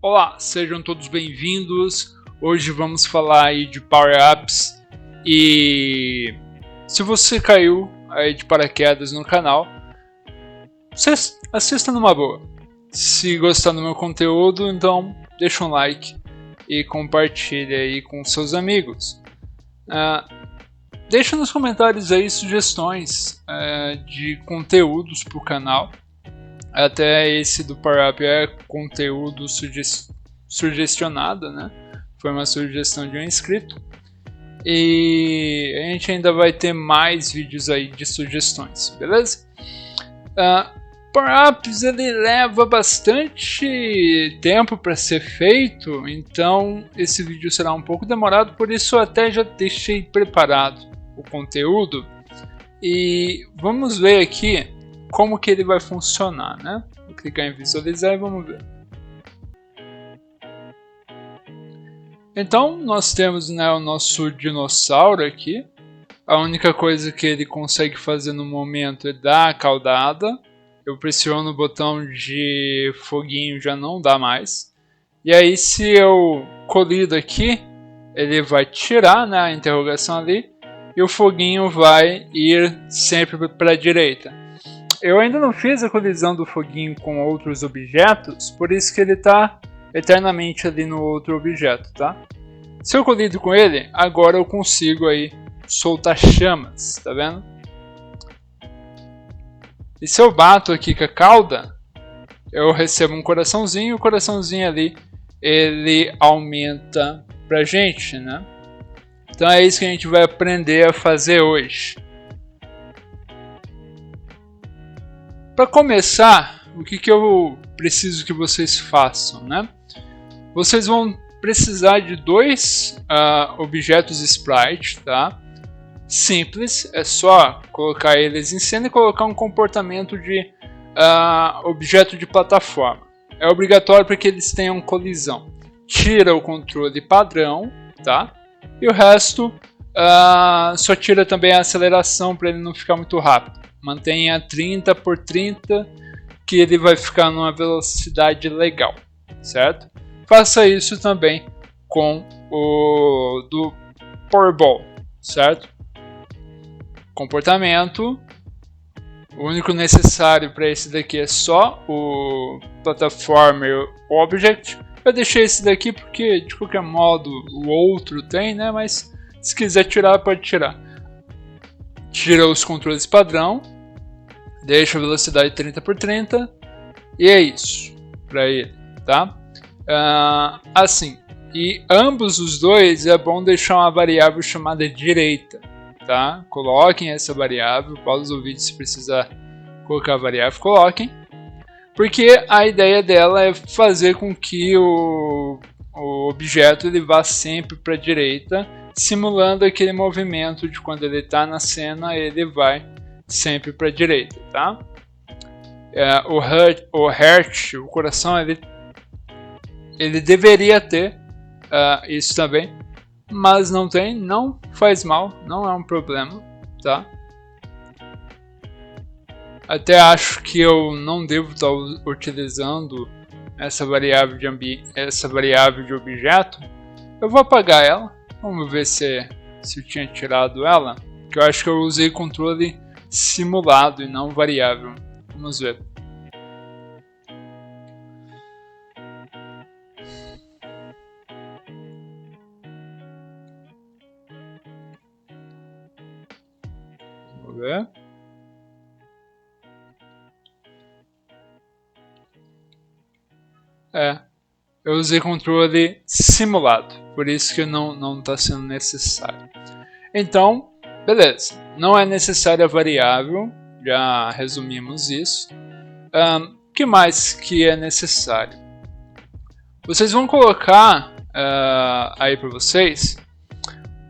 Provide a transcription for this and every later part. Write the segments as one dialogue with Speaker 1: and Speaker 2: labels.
Speaker 1: Olá, sejam todos bem-vindos. Hoje vamos falar aí de Power Ups e se você caiu aí de paraquedas no canal, assista numa boa. Se gostar do meu conteúdo, então deixa um like e compartilha aí com seus amigos. Deixa nos comentários aí sugestões de conteúdos para o canal. Até esse do Power Up é conteúdo sugestionado, né? Foi uma sugestão de um inscrito. E a gente ainda vai ter mais vídeos aí de sugestões, beleza? Power Ups ele leva bastante tempo para ser feito, então esse vídeo será um pouco demorado, por isso eu até já deixei preparado o conteúdo. E vamos ver aqui como que ele vai funcionar, né? Vou clicar em visualizar e vamos ver. Então nós temos, né, o nosso dinossauro aqui. A única coisa que ele consegue fazer no momento é dar a caudada. Eu pressiono o botão de foguinho, já não dá mais. E aí se eu colido aqui, ele vai tirar, né, a interrogação ali. E o foguinho vai ir sempre para a direita. Eu ainda não fiz a colisão do foguinho com outros objetos, por isso que ele está eternamente ali no outro objeto, tá? Se eu colido com ele, agora eu consigo aí soltar chamas, tá vendo? E se eu bato aqui com a cauda, eu recebo um coraçãozinho, o coraçãozinho ali, ele aumenta pra gente, né? Então é isso que a gente vai aprender a fazer hoje. Para começar, o que eu preciso que vocês façam, né? Vocês vão precisar de dois objetos sprite, tá? Simples, é só colocar eles em cena e colocar um comportamento de objeto de plataforma. É obrigatório para que eles tenham colisão. Tira o controle padrão, tá? E o resto só tira também a aceleração para ele não ficar muito rápido. Mantenha 30 por 30, que ele vai ficar numa velocidade legal, certo? Faça isso também com o do Powerball, certo? Comportamento. O único necessário para esse daqui é só o Platformer Object. Eu deixei esse daqui porque de qualquer modo o outro tem, né? Mas se quiser tirar, pode tirar. Tira os controles padrão. Deixa a velocidade 30 por 30 e é isso para ele, tá? Assim, e ambos os dois é bom deixar uma variável chamada direita, tá? Coloquem essa variável, pausa o vídeo se precisar colocar a variável, coloquem, porque a ideia dela é fazer com que o objeto ele vá sempre para a direita, simulando aquele movimento de quando ele está na cena, ele vai sempre para a direita, tá? O heart, o coração, ele deveria ter isso também, mas não tem, não faz mal, não é um problema, tá? Até acho que eu não devo estar utilizando essa variável de objeto. Eu vou apagar ela, vamos ver se eu tinha tirado ela, que eu acho que eu usei controle simulado e não variável. Vamos ver. Vamos ver. Eu usei controle simulado, por isso que não está sendo necessário. Então, beleza, não é necessária a variável, já resumimos isso. O que mais que é necessário? Vocês vão colocar aí para vocês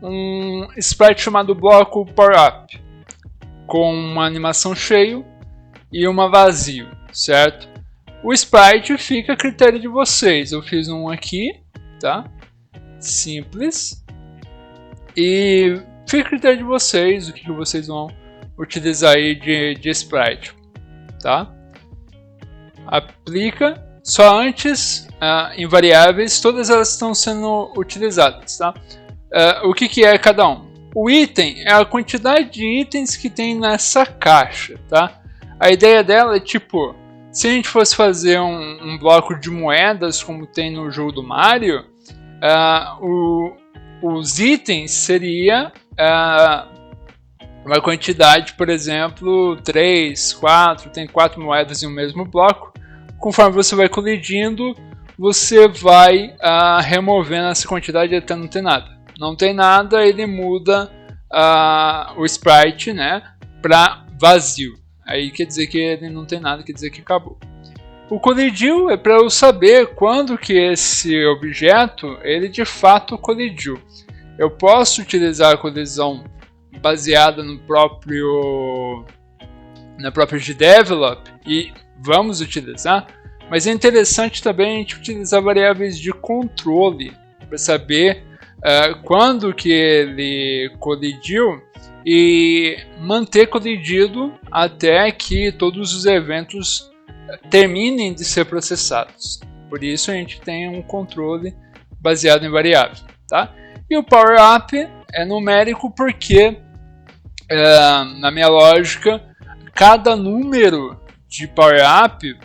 Speaker 1: um sprite chamado bloco Power Up, com uma animação cheio e uma vazio, certo? O sprite fica a critério de vocês. Eu fiz um aqui, tá? Simples. E fica a critério de vocês o que vocês vão utilizar aí de sprite, tá? Aplica só antes, em variáveis, todas elas estão sendo utilizadas. Tá? O que é cada um? O item é a quantidade de itens que tem nessa caixa. Tá? A ideia dela é tipo, se a gente fosse fazer um bloco de moedas, como tem no jogo do Mario, os itens seria uma quantidade, por exemplo, 3, 4, tem 4 moedas em um mesmo bloco. Conforme você vai colidindo, você vai removendo essa quantidade até não ter nada. Não tem nada, ele muda o sprite, né, para vazio. Aí quer dizer que ele não tem nada, quer dizer que acabou. O colidiu é para eu saber quando que esse objeto ele de fato colidiu. Eu posso utilizar a colisão baseada na própria gDevelop e vamos utilizar, mas é interessante também a gente utilizar variáveis de controle para saber quando que ele colidiu e manter colidido até que todos os eventos terminem de ser processados. Por isso a gente tem um controle baseado em variável. Tá? E o power up é numérico porque, na minha lógica, cada número de power up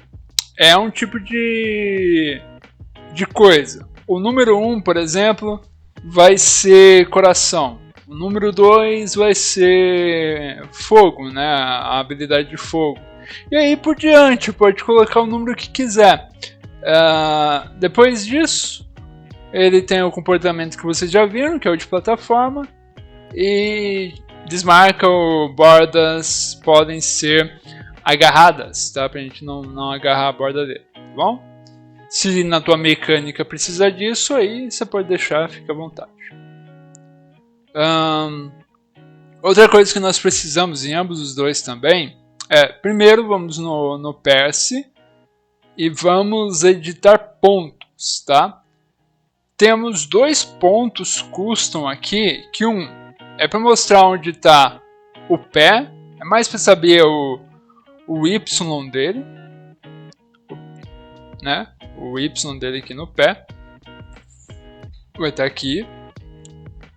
Speaker 1: é um tipo de coisa. O número 1, por exemplo, vai ser coração. O número 2 vai ser fogo, né? A habilidade de fogo. E aí por diante, pode colocar o número que quiser. Depois disso, ele tem o comportamento que vocês já viram, que é o de plataforma. E desmarca ou bordas podem ser agarradas, tá? Pra gente não agarrar a borda dele, tá bom? Se na tua mecânica precisar disso, aí você pode deixar, fica à vontade. Outra coisa que nós precisamos em ambos os dois também primeiro vamos no Parse e vamos editar pontos, tá? Temos 2 pontos custom aqui, que um é para mostrar onde está o pé, é mais para saber o Y dele, né? O Y dele aqui no pé vai estar aqui,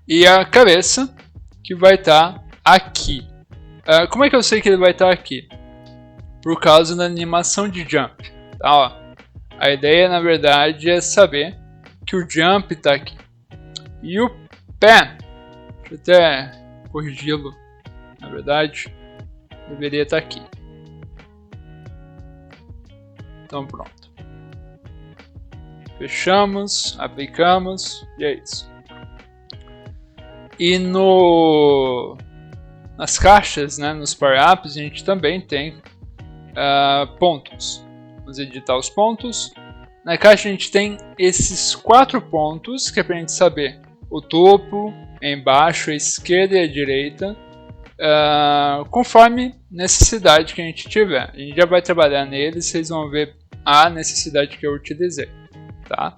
Speaker 1: e a cabeça que vai estar aqui. Como é que eu sei que ele vai estar aqui? Por causa da animação de jump. Tá, ó. A ideia na verdade é saber que o jump está aqui. E o pé, deixa eu até corrigi-lo, na verdade, deveria estar aqui. Então pronto. Fechamos, aplicamos e é isso. E nas caixas, né, nos power-ups, a gente também tem pontos. Vamos editar os pontos. Na caixa a gente tem esses 4 pontos, que é para a gente saber o topo, embaixo, a esquerda e a direita, conforme necessidade que a gente tiver. A gente já vai trabalhar neles, vocês vão ver a necessidade que eu utilizei. Tá?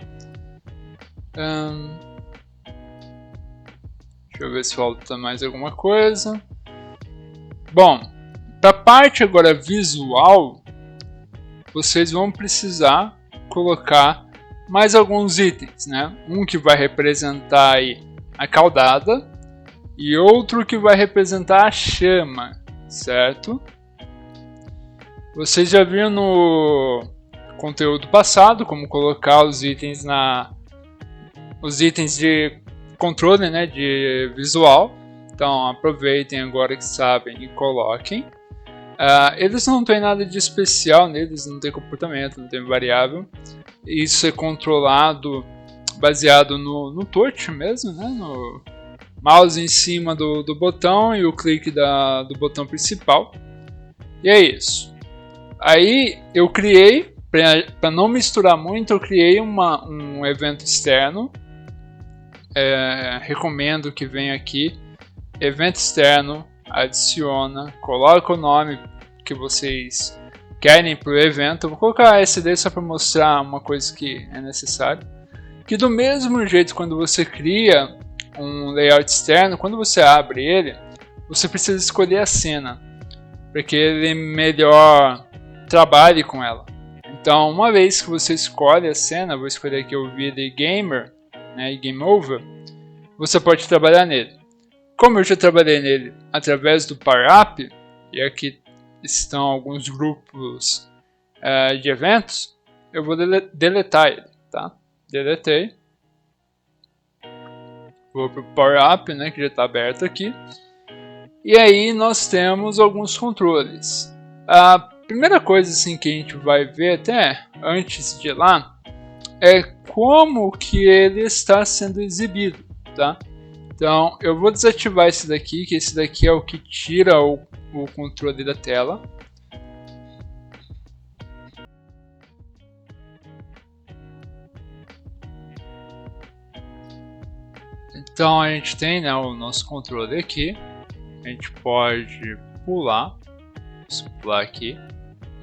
Speaker 1: Deixa eu ver se falta mais alguma coisa. Bom, para a parte agora visual, vocês vão precisar colocar mais alguns itens, né? Um que vai representar aí a caudada e outro que vai representar a chama, certo? Vocês já viram no conteúdo passado como colocar os itens de controle, né, de visual. Então aproveitem agora que sabem e coloquem. Eles não tem nada de especial neles, não tem comportamento, não tem variável. Isso é controlado baseado no touch mesmo, né? No mouse em cima do botão e o clique do botão principal. E é isso. Aí eu criei, para não misturar muito, eu criei um evento externo. Recomendo que venha aqui, evento externo, adiciona, coloca o nome que vocês querem para o evento. Eu vou colocar SD só para mostrar uma coisa que é necessário. Que do mesmo jeito, quando você cria um layout externo, quando você abre ele, você precisa escolher a cena, para que ele melhor trabalhe com ela. Então, uma vez que você escolhe a cena, vou escolher aqui o VD Gamer, né, e Game Over, você pode trabalhar nele. Como eu já trabalhei nele através do Power Up, e aqui estão alguns grupos de eventos, eu vou deletar ele, tá? Deletei. Vou para o Power Up, né, que já está aberto aqui. E aí nós temos alguns controles. A primeira coisa assim, que a gente vai ver até antes de ir lá é como que ele está sendo exibido, tá? Então eu vou desativar esse daqui, que esse daqui é o que tira o controle da tela. Então a gente tem, né, o nosso controle aqui. A gente pode pular. Vamos pular aqui.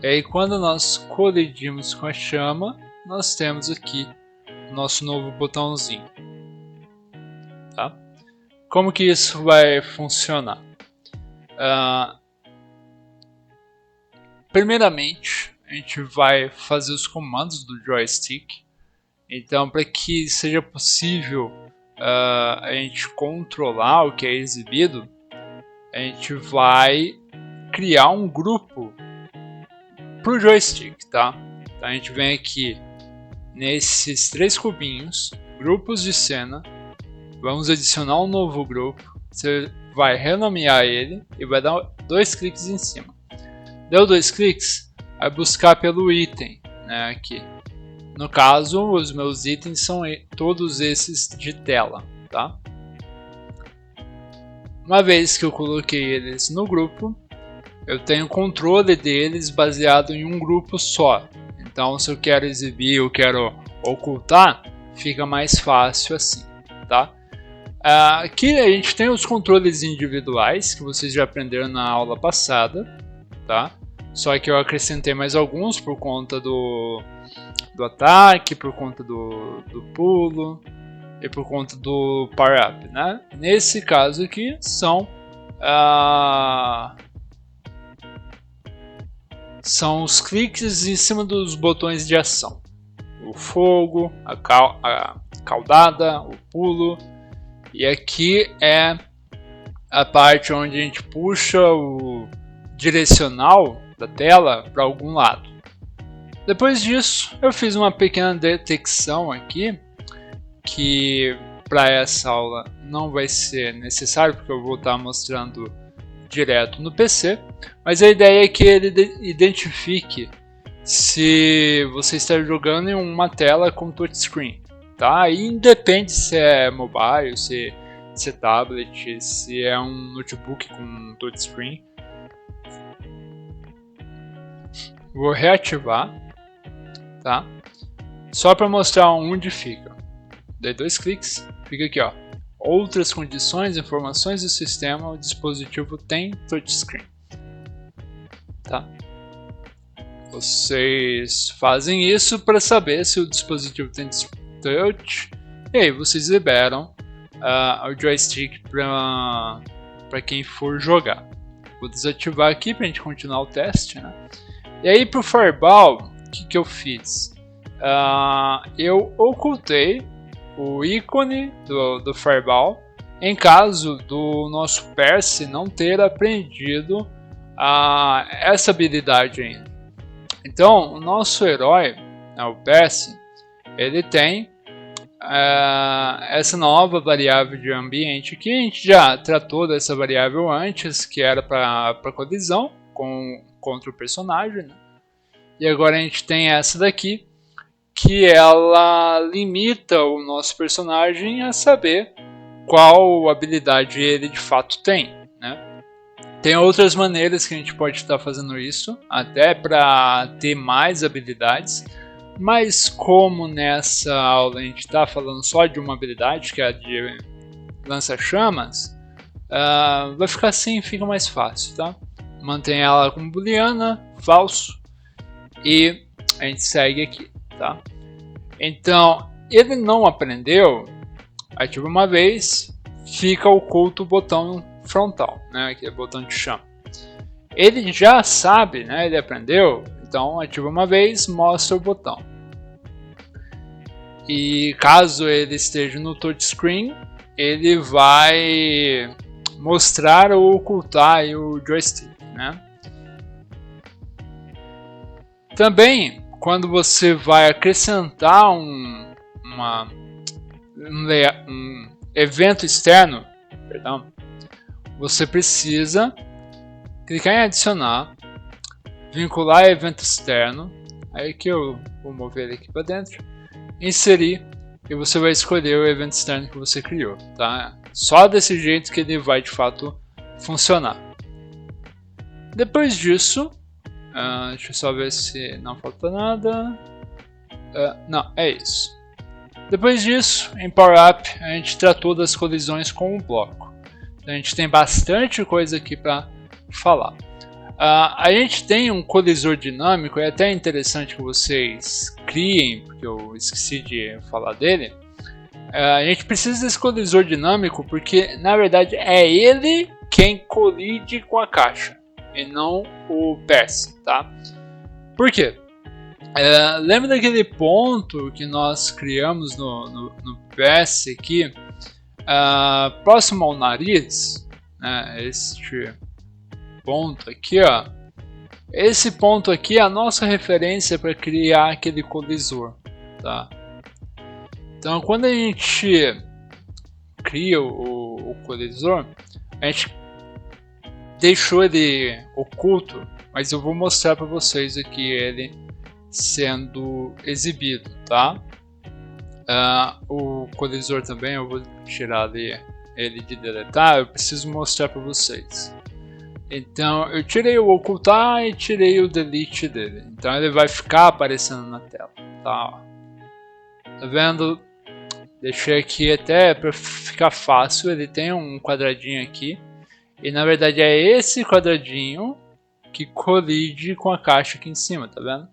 Speaker 1: E aí quando nós colidimos com a chama, nós temos aqui o nosso novo botãozinho. Tá? Como que isso vai funcionar? Primeiramente, a gente vai fazer os comandos do joystick. Então, para que seja possível a gente controlar o que é exibido, a gente vai criar um grupo para o joystick, tá? Então a gente vem aqui nesses 3 cubinhos, grupos de cena, vamos adicionar um novo grupo, você vai renomear ele e vai dar 2 cliques em cima. Deu 2 cliques, vai buscar pelo item, né, aqui. No caso, os meus itens são todos esses de tela, tá? Uma vez que eu coloquei eles no grupo, eu tenho controle deles baseado em um grupo só. Então, se eu quero exibir, eu quero ocultar, fica mais fácil assim, tá? Aqui a gente tem os controles individuais, que vocês já aprenderam na aula passada, tá? Só que eu acrescentei mais alguns por conta do ataque, por conta do pulo e por conta do power up, né? Nesse caso aqui são os cliques em cima dos botões de ação: o fogo, a caudada, o pulo, e aqui é a parte onde a gente puxa o direcional da tela para algum lado. Depois disso, eu fiz uma pequena detecção aqui, que para essa aula não vai ser necessário, porque eu vou estar mostrando direto no PC, mas a ideia é que ele identifique se você está jogando em uma tela com touchscreen, tá? E independe se é mobile, se é tablet, se é um notebook com touchscreen. Vou reativar, tá? Só para mostrar onde fica. Dei 2 cliques, fica aqui, ó. Outras condições, informações do sistema, o dispositivo tem touchscreen, tá? Vocês fazem isso para saber se o dispositivo tem touch, e aí vocês liberam o joystick para quem for jogar. Vou desativar aqui para a gente continuar o teste, né? E aí para o Fireball, o que eu fiz? Eu ocultei o ícone do Fireball em caso do nosso Percy não ter aprendido essa habilidade ainda. Então, o nosso herói, o Percy, ele tem essa nova variável de ambiente, que a gente já tratou dessa variável antes, que era para colisão contra o personagem, né? E agora a gente tem essa daqui, que ela limita o nosso personagem a saber qual habilidade ele de fato tem, né? Tem outras maneiras que a gente pode estar fazendo isso, até para ter mais habilidades, mas como nessa aula a gente está falando só de uma habilidade, que é a de lança-chamas, vai ficar assim, fica mais fácil, tá? Mantém ela como booleana, falso, e a gente segue aqui, tá? Então, ele não aprendeu, ativa uma vez, fica oculto o botão frontal, né, que é o botão de chama. Ele já sabe, né, ele aprendeu, Então ativa uma vez, mostra o botão. E caso ele esteja no touchscreen, ele vai mostrar ou ocultar o joystick, né? Também, quando você vai acrescentar um evento externo, perdão, você precisa clicar em adicionar, vincular evento externo, aí que eu vou mover ele aqui para dentro, inserir, e você vai escolher o evento externo que você criou, tá? Só desse jeito que ele vai de fato funcionar. Depois disso, deixa eu só ver se não falta nada. Não, é isso. Depois disso, em Power Up, a gente tratou das colisões com o bloco. Então, a gente tem bastante coisa aqui para falar. A gente tem um colisor dinâmico, é até interessante que vocês criem, porque eu esqueci de falar dele. A gente precisa desse colisor dinâmico porque, na verdade, é ele quem colide com a caixa e não o PS, tá? Por quê? Lembra daquele ponto que nós criamos no PS aqui, próximo ao nariz, né? Este ponto aqui, ó. Esse ponto aqui é a nossa referência para criar aquele colisor, tá? Então, quando a gente cria o colisor, a gente deixou ele oculto, mas eu vou mostrar para vocês aqui ele sendo exibido, tá? O colisor também eu vou tirar ele de deletar, eu preciso mostrar para vocês. Então eu tirei o ocultar e tirei o delete dele, então ele vai ficar aparecendo na tela, tá? Tá vendo? Deixei aqui até para ficar fácil, ele tem um quadradinho aqui. E na verdade é esse quadradinho que colide com a caixa aqui em cima, tá vendo?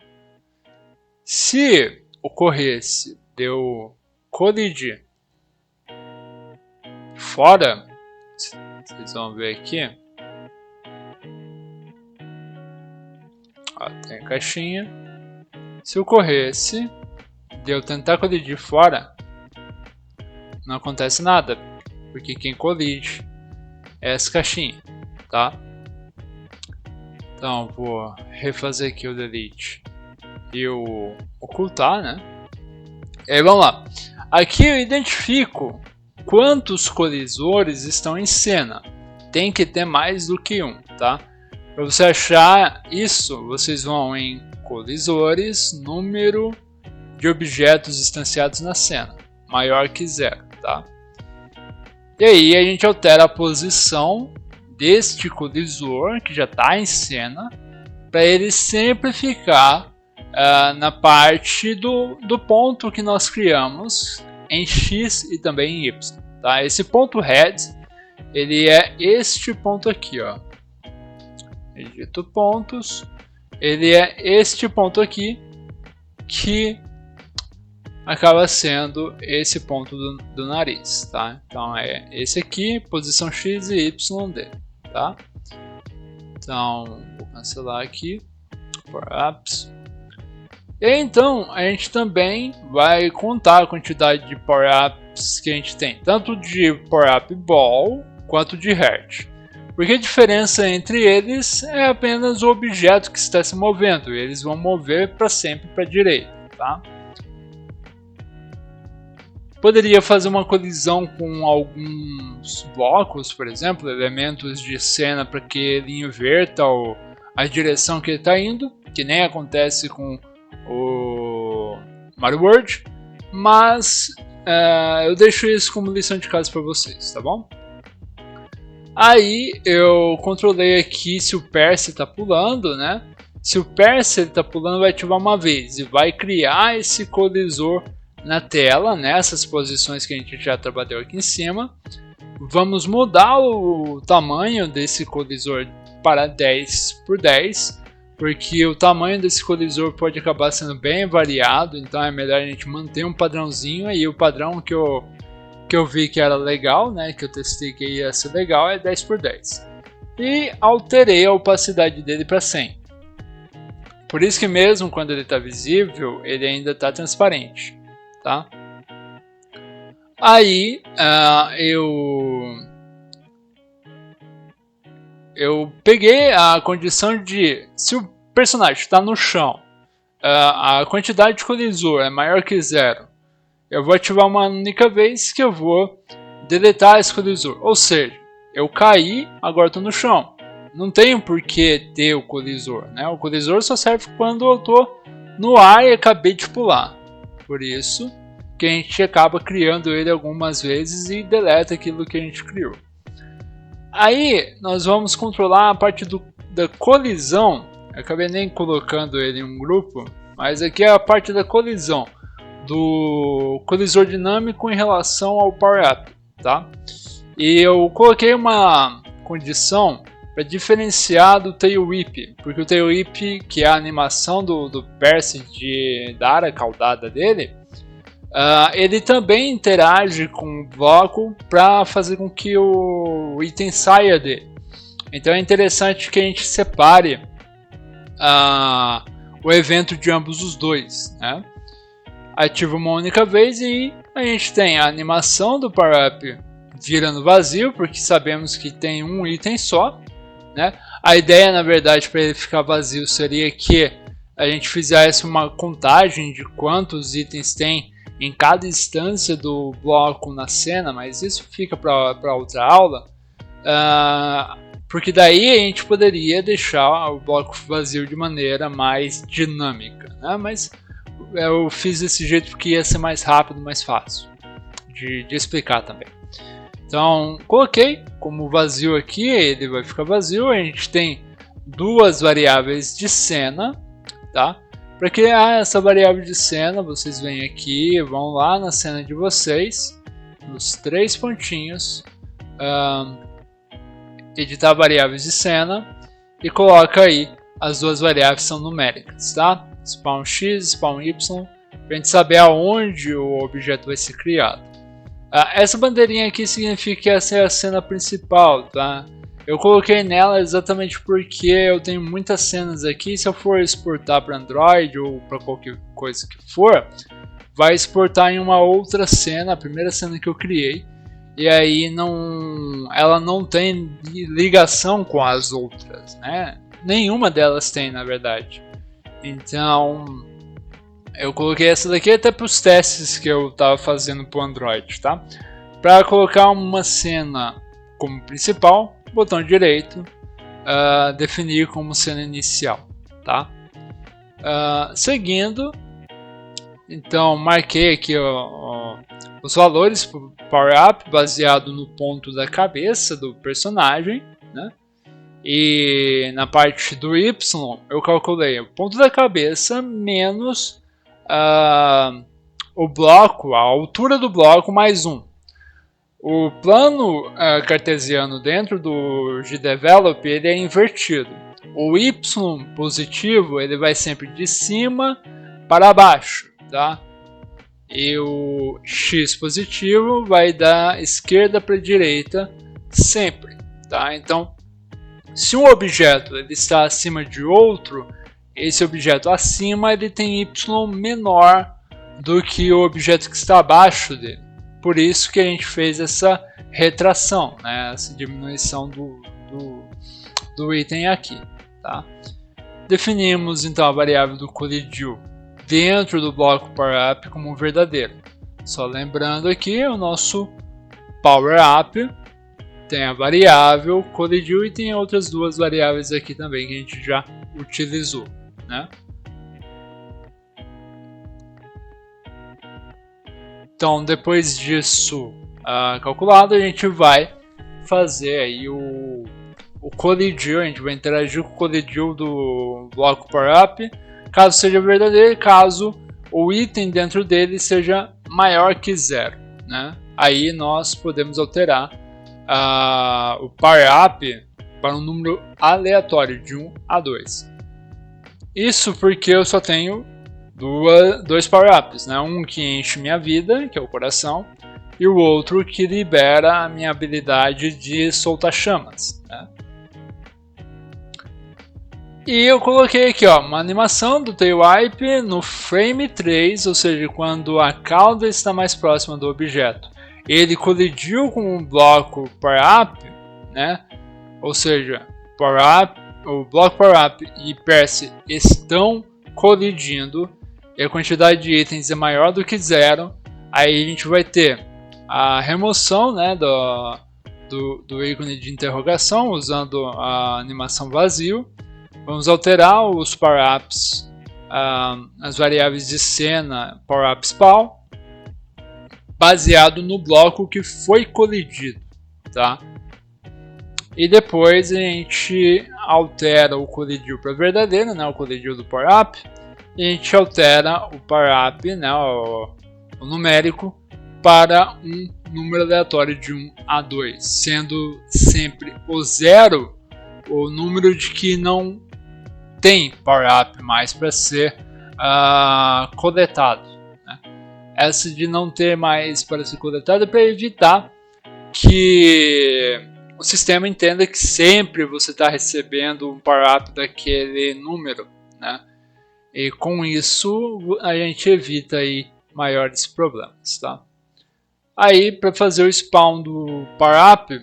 Speaker 1: Se ocorresse de eu colidir fora, vocês vão ver aqui. Ó, tem a caixinha. Se ocorresse de eu tentar colidir fora, não acontece nada, porque quem colide é essa caixinha, tá? Então vou refazer aqui o delete e o ocultar, né? E aí vamos lá. Aqui eu identifico quantos colisores estão em cena. Tem que ter mais do que um, tá? Para você achar isso, vocês vão em colisores, número de objetos instanciados na cena, maior que 0, tá? E aí a gente altera a posição deste colisor, que já está em cena, para ele sempre ficar na parte do ponto que nós criamos em X e também em Y. Tá? Esse ponto head, ele é este ponto aqui, ó. Edito pontos, ele é este ponto aqui, que acaba sendo esse ponto do nariz, tá? Então é esse aqui, posição X e Y dele, tá? Então vou cancelar aqui, Power Ups. E então a gente também vai contar a quantidade de Power Ups que a gente tem, tanto de Power Up Ball quanto de Heart. Porque a diferença entre eles é apenas o objeto que está se movendo, e eles vão mover para sempre para a direita, tá? Poderia fazer uma colisão com alguns blocos, por exemplo, elementos de cena para que ele inverta a direção que ele está indo, que nem acontece com o Mario World, mas eu deixo isso como lição de casa para vocês, tá bom? Aí eu controlei aqui se o Percy está pulando, né? Se o Percy está pulando, vai ativar uma vez e vai criar esse colisor na tela, nessas posições que a gente já trabalhou aqui em cima. Vamos mudar o tamanho desse colisor para 10 por 10, porque o tamanho desse colisor pode acabar sendo bem variado, então é melhor a gente manter um padrãozinho. E o padrão que eu vi que era legal, né, que eu testei que ia ser legal, é 10 por 10. E alterei a opacidade dele para 100. Por isso que mesmo quando ele está visível, ele ainda está transparente, tá? Aí eu peguei a condição de, se o personagem está no chão, a quantidade de colisor é maior que 0, eu vou ativar uma única vez que eu vou deletar esse colisor. Ou seja, eu caí, agora estou no chão. Não tenho por que ter o colisor, né? O colisor só serve quando eu estou no ar e acabei de pular. Por isso que a gente acaba criando ele algumas vezes e deleta aquilo que a gente criou. Aí nós vamos controlar a parte da colisão. Eu acabei nem colocando ele em um grupo, mas aqui é a parte da colisão, do colisor dinâmico em relação ao Power Up, tá? E eu coloquei uma condição para diferenciar do Tail Whip, porque o Tail Whip, que é a animação do Percy de dar a caudada dele, ele também interage com o bloco para fazer com que o item saia dele. Então é interessante que a gente separe o evento de ambos os dois, né? Ativa uma única vez e a gente tem a animação do Power Up virando vazio, porque sabemos que tem um item só, né? A ideia, na verdade, para ele ficar vazio seria que a gente fizesse uma contagem de quantos itens tem em cada instância do bloco na cena, mas isso fica para outra aula, porque daí a gente poderia deixar o bloco vazio de maneira mais dinâmica, né? Mas eu fiz desse jeito porque ia ser mais rápido, mais fácil de explicar também. Então, coloquei como vazio aqui, ele vai ficar vazio. A gente tem duas variáveis de cena, tá? Para criar essa variável de cena, vocês vêm aqui, vão lá na cena de vocês, nos 3 pontinhos, editar variáveis de cena e coloca aí as duas variáveis são numéricas, tá? Spawn x, spawn y, para a gente saber aonde o objeto vai ser criado. Essa bandeirinha aqui significa que essa é a cena principal, tá? Eu coloquei nela exatamente porque eu tenho muitas cenas aqui. Se eu for exportar para Android ou para qualquer coisa que for, vai exportar em uma outra cena, a primeira cena que eu criei, e aí ela não tem ligação com as outras, né? Nenhuma delas tem, na verdade. Então eu coloquei essa daqui até para os testes que eu estava fazendo para o Android, tá? Para colocar uma cena como principal, botão direito, definir como cena inicial, tá? Seguindo, então marquei aqui os valores para o Power Up baseado no ponto da cabeça do personagem, né? E na parte do Y eu calculei o ponto da cabeça menos o bloco, a altura do bloco mais 1. O plano cartesiano dentro do GDevelop ele é invertido. O Y positivo ele vai sempre de cima para baixo, tá? E o X positivo vai da esquerda para a direita sempre, tá? Então, se um objeto ele está acima de outro, esse objeto acima ele tem Y menor do que o objeto que está abaixo dele. Por isso que a gente fez essa retração, né? Essa diminuição do item aqui, tá? Definimos então a variável do colidiu dentro do bloco Power Up como verdadeiro. Só lembrando aqui, o nosso Power Up tem a variável colidiu e tem outras duas variáveis aqui também que a gente já utilizou, né? Então, depois disso calculado, a gente vai fazer aí o colidiu, a gente vai interagir com o colidiu do bloco Power Up, caso seja verdadeiro, caso o item dentro dele seja maior que 0, né? Aí nós podemos alterar o Power Up para um número aleatório de 1 a 2. Isso porque eu só tenho dois Power Ups, né? Um que enche minha vida, que é o coração, e o outro que libera a minha habilidade de soltar chamas, né? E eu coloquei aqui, ó, uma animação do tail wipe no frame 3, ou seja, quando a cauda está mais próxima do objeto. Ele colidiu com o bloco power-up, né? Ou seja, o bloco power-up e Perse estão colidindo e a quantidade de itens é maior do que zero. Aí a gente vai ter a remoção, né, do ícone de interrogação usando a animação vazio. Vamos alterar os power-ups, as variáveis de cena power-up spawn, baseado no bloco que foi colidido, tá? E depois a gente altera o colidiu para verdadeiro, né, o colidiu do power-up, e a gente altera o power-up, né, o numérico, para um número aleatório de 1 a 2, sendo sempre o 0 o número de que não tem power-up mais para ser coletado. Né? Essa de não ter mais para ser coletado é para evitar que o sistema entenda que sempre você está recebendo um power-up daquele número. Né? E com isso a gente evita aí maiores problemas. Tá? Aí para fazer o spawn do power-up,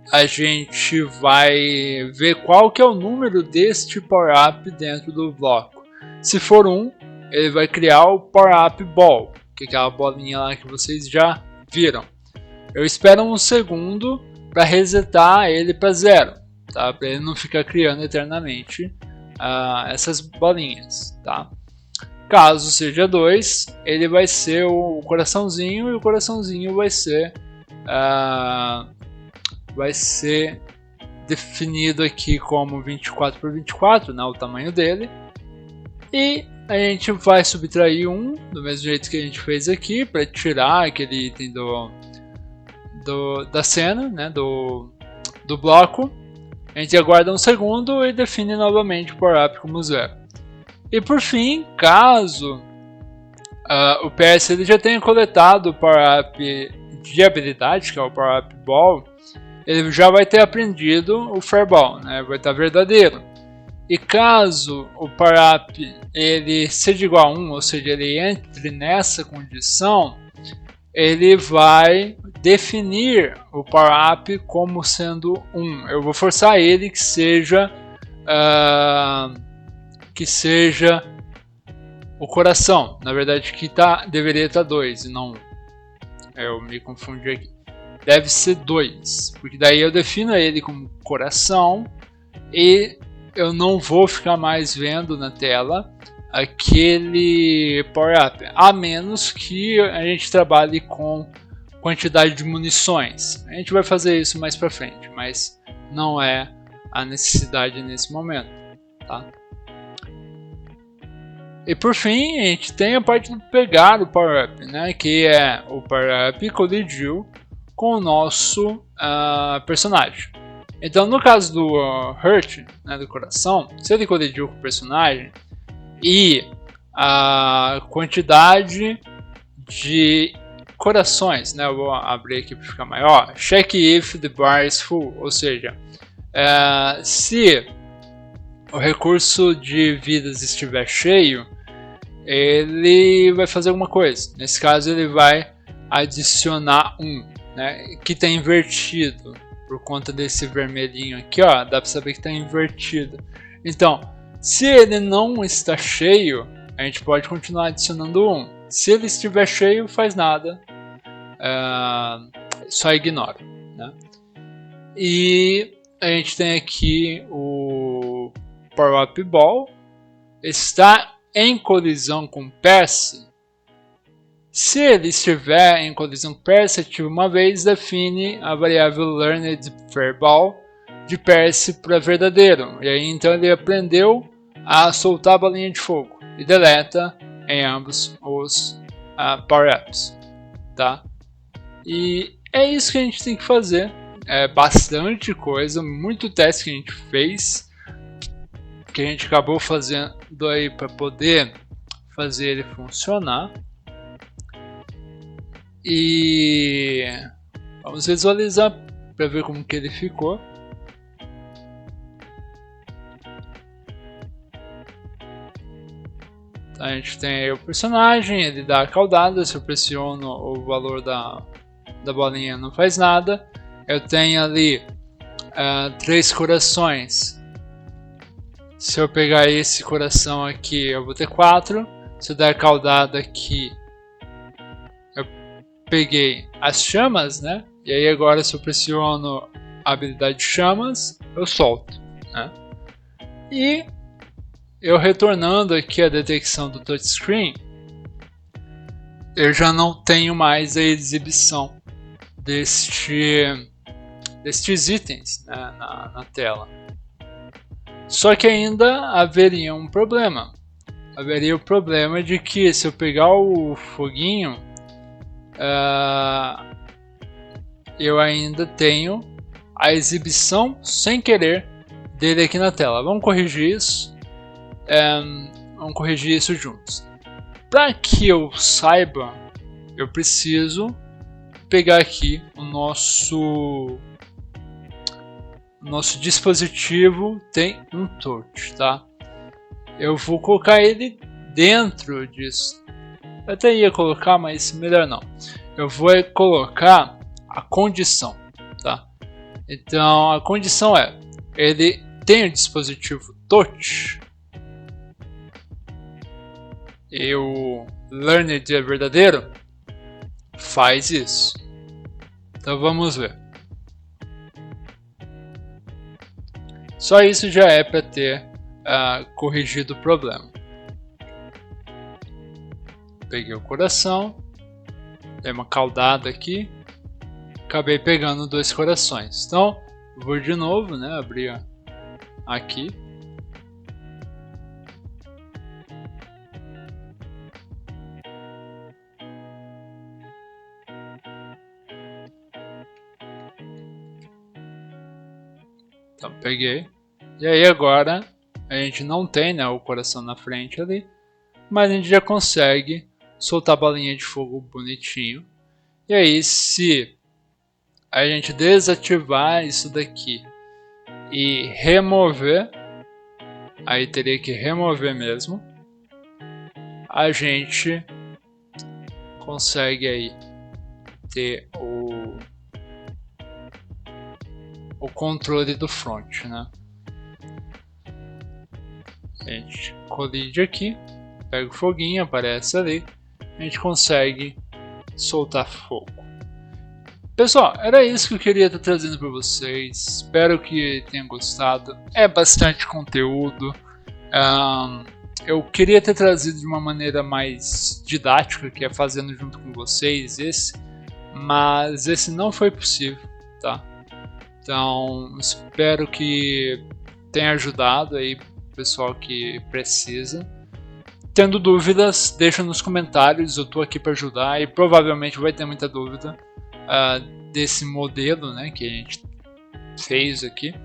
Speaker 1: a gente vai ver qual que é o número deste power-up dentro do bloco. Se for 1, ele vai criar o power-up ball, que é aquela bolinha lá que vocês já viram. Eu espero um segundo para resetar ele para 0, tá? Para ele não ficar criando eternamente essas bolinhas. Tá? Caso seja 2, ele vai ser o coraçãozinho e o coraçãozinho vai ser definido aqui como 24 por 24, né, o tamanho dele. E a gente vai subtrair 1, do mesmo jeito que a gente fez aqui, para tirar aquele item da cena, né, do bloco. A gente aguarda um segundo e define novamente o power-up como 0. E por fim, caso o PS ele já tenha coletado o power-up de habilidade, que é o power-up ball, ele já vai ter aprendido o Fireball, né? Vai estar verdadeiro. E caso o power-up ele seja igual a 1, ou seja, ele entre nessa condição, ele vai definir o power-up como sendo 1. Eu vou forçar ele que seja o coração. Na verdade, que deveria estar 2 e não 1. Eu me confundi aqui. Deve ser 2, porque daí eu defino ele como coração e eu não vou ficar mais vendo na tela aquele power-up, a menos que a gente trabalhe com quantidade de munições. A gente vai fazer isso mais para frente, mas não é a necessidade nesse momento. Tá? E por fim, a gente tem a parte do pegar o power-up, né, que é o power-up colidiu com o nosso personagem. Então, no caso do Hurt, né, do coração, se ele colidiu com o personagem e a quantidade de corações, né, eu vou abrir aqui para ficar maior, check if the bar is full, ou seja, se o recurso de vidas estiver cheio, ele vai fazer alguma coisa. Nesse caso, ele vai adicionar 1. Né, que está invertido por conta desse vermelhinho aqui, ó, dá para saber que está invertido. Então, se ele não está cheio, a gente pode continuar adicionando 1. Se ele estiver cheio, faz nada, só ignora. Né? E a gente tem aqui o power-up ball, está em colisão com Perse. Se ele estiver em colisão com Perse, ativa uma vez, define a variável learned Fireball de Perse para verdadeiro. E aí então ele aprendeu a soltar a bolinha de fogo e deleta em ambos os power-ups. Tá? E é isso que a gente tem que fazer. É bastante coisa, muito teste que a gente fez, que a gente acabou fazendo aí para poder fazer ele funcionar. E vamos visualizar para ver como que ele ficou. A gente tem aí o personagem, ele dá a caudada, se eu pressiono o valor da bolinha não faz nada. Eu tenho ali 3 corações. Se eu pegar esse coração aqui, eu vou ter 4. Se eu der a caudada aqui, eu peguei as chamas, né? E aí agora se eu pressiono a habilidade de chamas, eu solto, né? E eu retornando aqui a detecção do touchscreen, eu já não tenho mais a exibição destes itens, né, na tela. Só que ainda haveria um problema. Haveria o problema de que se eu pegar o foguinho, eu ainda tenho a exibição sem querer dele aqui na tela. Vamos corrigir isso. Vamos corrigir isso juntos. Para que eu saiba, eu preciso pegar aqui o nosso dispositivo tem um touch, tá? Eu vou colocar ele dentro disso. Eu até ia colocar, mas melhor não. Eu vou colocar a condição, tá? Então a condição é, ele tem o dispositivo touch. E o learner é verdadeiro faz isso. Então vamos ver. Só isso já é para ter corrigido o problema. Peguei o coração, dei uma caudada aqui, acabei pegando 2 corações. Então vou de novo, né? Abrir aqui. Então peguei. E aí agora a gente não tem, né, o coração na frente ali, mas a gente já consegue soltar a balinha de fogo bonitinho. E aí se a gente desativar isso daqui e remover, aí teria que remover mesmo, a gente consegue aí ter o controle do front, né? A gente colide aqui, pega o foguinho, aparece ali, a gente consegue soltar fogo. Pessoal, era isso que eu queria estar trazendo para vocês. Espero que tenham gostado. É bastante conteúdo. Eu queria ter trazido de uma maneira mais didática, que é fazendo junto com vocês mas esse não foi possível, tá? Então, espero que tenha ajudado aí o pessoal que precisa. Tendo dúvidas, deixa nos comentários, eu tô aqui para ajudar e provavelmente vai ter muita dúvida desse modelo, né, que a gente fez aqui.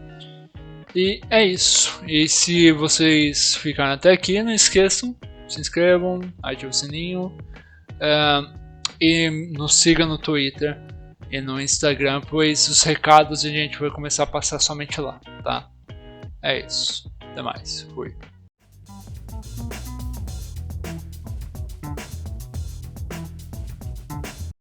Speaker 1: E é isso. E se vocês ficaram até aqui, não esqueçam, se inscrevam, ativem o sininho e nos sigam no Twitter e no Instagram, pois os recados a gente vai começar a passar somente lá, tá? É isso. Até mais. Fui.